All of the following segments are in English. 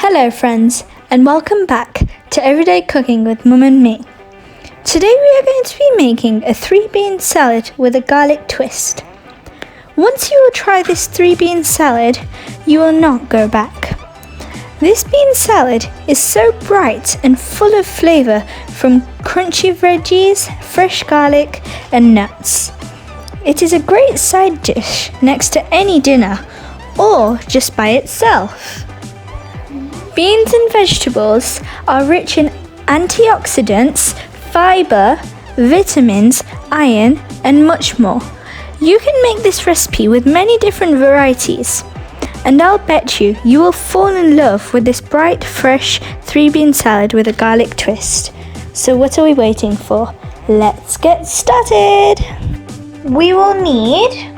Hello friends, and welcome back to Everyday Cooking with Mum and me. Today we are going to be making a 3-bean salad with a garlic twist. Once you will try this 3-bean salad, you will not go back. This bean salad is so bright and full of flavour from crunchy veggies, fresh garlic and nuts. It is a great side dish next to any dinner or just by itself. Beans and vegetables are rich in antioxidants, fibre, vitamins, iron and much more. You can make this recipe with many different varieties, and I'll bet you will fall in love with this bright, fresh 3-bean salad with a garlic twist. So what are we waiting for? Let's get started! We will need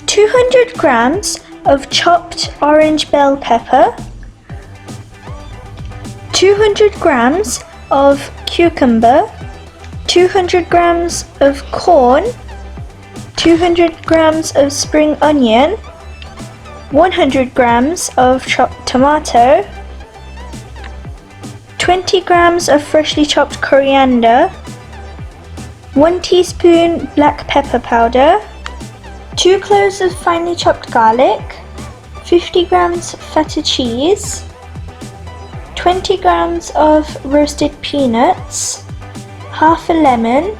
200 grams of chopped orange bell pepper, 200 grams of cucumber, 200 grams of corn, 200 grams of spring onion, 100 grams of chopped tomato, 20 grams of freshly chopped coriander, 1 teaspoon black pepper powder, 2 cloves of finely chopped garlic, 50 grams feta cheese, 20 grams of roasted peanuts, half a lemon,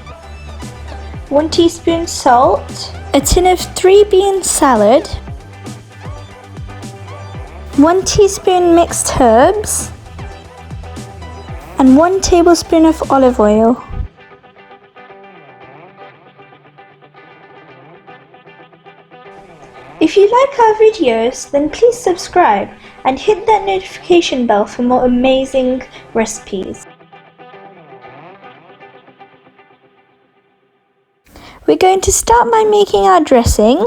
1 teaspoon salt, a tin of 3-bean salad, 1 teaspoon mixed herbs, and 1 tablespoon of olive oil. If you like our videos, then please subscribe and hit that notification bell for more amazing recipes. We're going to start by making our dressing,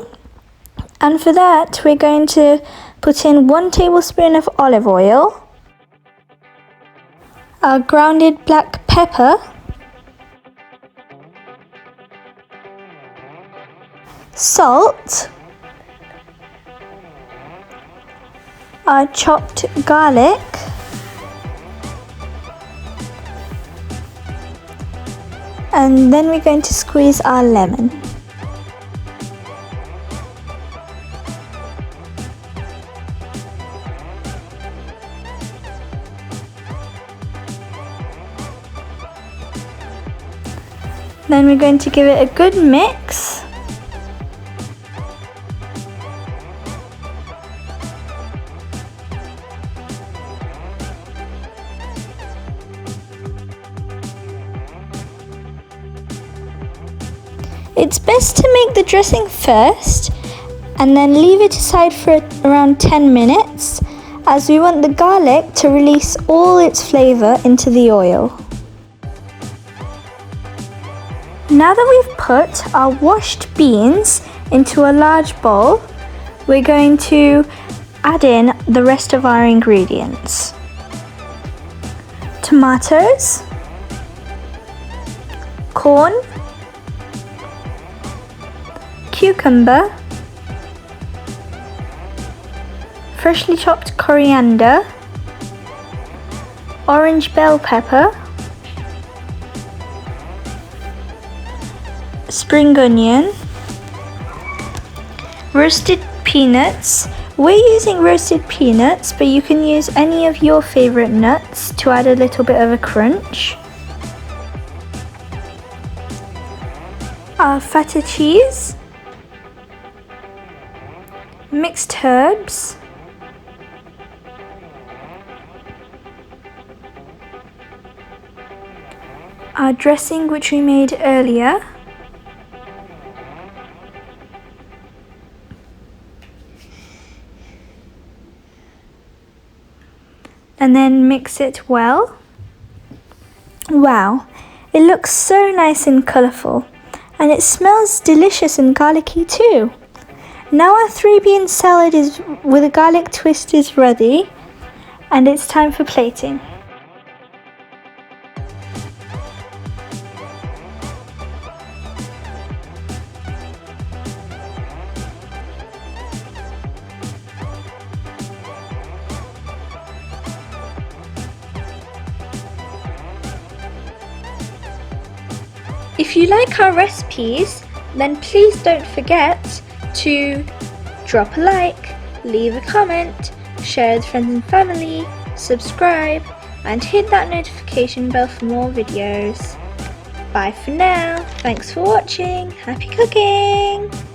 and for that we're going to put in 1 tablespoon of olive oil, our grounded black pepper, salt, our chopped garlic, and then we're going to squeeze our lemon. Then we're going to give it a good mix. It's best to make the dressing first and then leave it aside for around 10 minutes, as we want the garlic to release all its flavour into the oil. Now that we've put our washed beans into a large bowl, we're going to add in the rest of our ingredients. Tomatoes, corn, cucumber, freshly chopped coriander, orange bell pepper, spring onion, roasted peanuts. We're using roasted peanuts, but you can use any of your favorite nuts to add a little bit of a crunch. Our feta cheese, mixed herbs, our dressing which we made earlier, and then mix it well. Wow, it looks so nice and colourful, and it smells delicious and garlicky too. Now our 3-bean salad with a garlic twist is ready, and it's time for plating. If you like our recipes, then please don't forget to drop a like, leave a comment, share with friends and family, subscribe, and hit that notification bell for more videos. Bye for now. Thanks for watching. Happy cooking!